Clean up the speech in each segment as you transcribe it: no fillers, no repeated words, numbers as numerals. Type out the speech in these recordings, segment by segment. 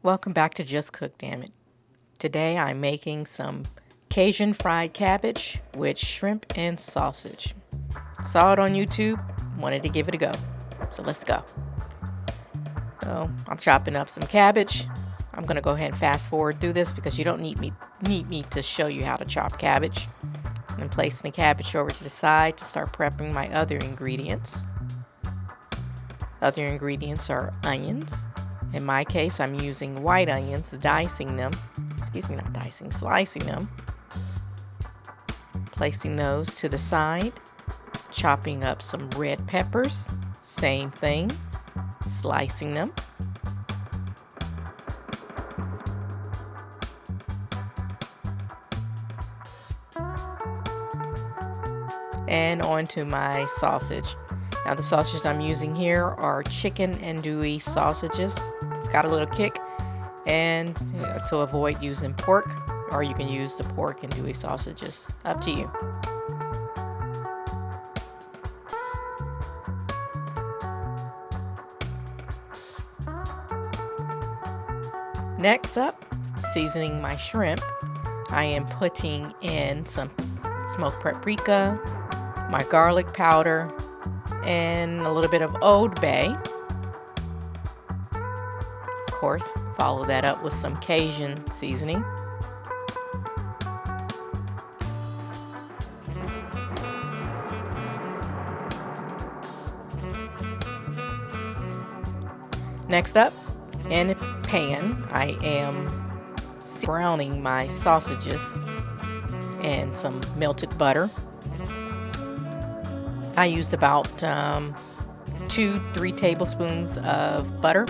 Welcome back to Just Qook Damn It. Today I'm making some Cajun fried cabbage with shrimp and sausage. Saw it on YouTube, wanted to give it a go. So let's go. So I'm chopping up some cabbage. I'm going to go ahead and fast forward through this because you don't need me to show you how to chop cabbage. I'm placing the cabbage over to the side to start prepping my other ingredients. Other ingredients are onions. In my case, I'm using white onions, slicing them. Placing those to the side. Chopping up some red peppers, same thing. Slicing them. And onto my sausage. Now the sausages I'm using here are chicken andouille sausages. It's got a little kick, and to avoid using pork, or you can use the pork andouille sausages. Up to you. Next up, seasoning my shrimp, I am putting in some smoked paprika, my garlic powder, and a little bit of Old Bay. Of course, follow that up with some Cajun seasoning. Next up, in a pan, I am browning my sausages in some melted butter. I used about 2-3 tablespoons of butter,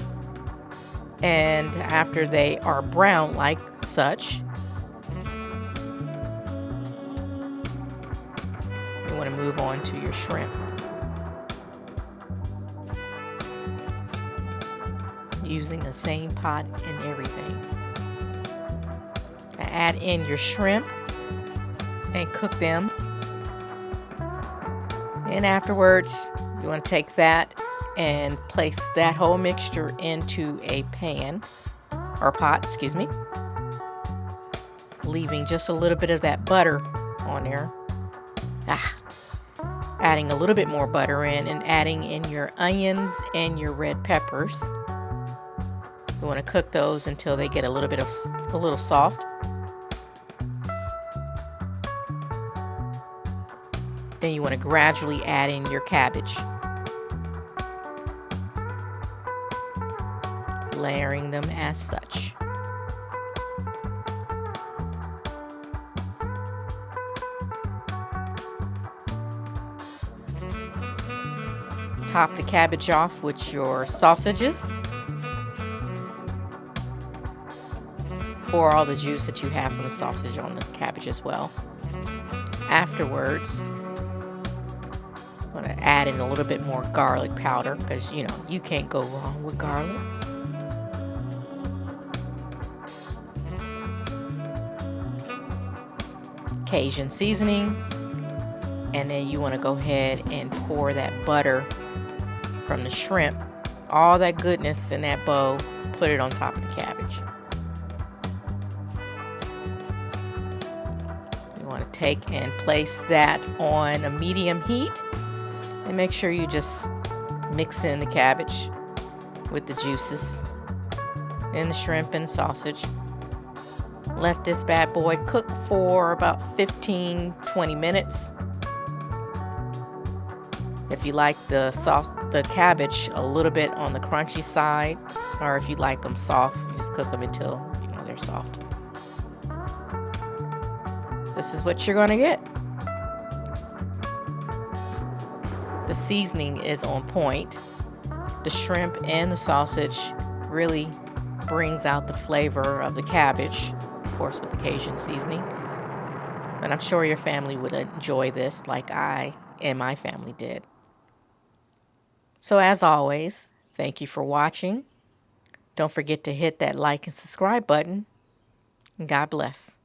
and after they are brown like such, you want to move on to your shrimp. Using the same pot and everything. Add in your shrimp and cook them. And afterwards, you want to take that and place that whole mixture into a pan, or pot, excuse me. Leaving just a little bit of that butter on there. Adding a little bit more butter in and adding in your onions and your red peppers. You want to cook those until they get a little soft. Then you want to gradually add in your cabbage, layering them as such. Top the cabbage off with your sausages. Pour all the juice that you have from the sausage on the cabbage as well. Afterwards, I'm going to add in a little bit more garlic powder because, you know, you can't go wrong with garlic. Cajun seasoning. And then you want to go ahead and pour that butter from the shrimp, all that goodness in that bowl, put it on top of the cabbage. You want to take and place that on a medium heat. And make sure you just mix in the cabbage with the juices and the shrimp and sausage. Let this bad boy cook for about 15-20 minutes. If you like the cabbage a little bit on the crunchy side, or if you like them soft, you just cook them until they're soft. This is what you're going to get. The seasoning is on point. The shrimp and the sausage really brings out the flavor of the cabbage, of course with the Cajun seasoning. And I'm sure your family would enjoy this like I and my family did. So as always, thank you for watching. Don't forget to hit that like and subscribe button. And God bless.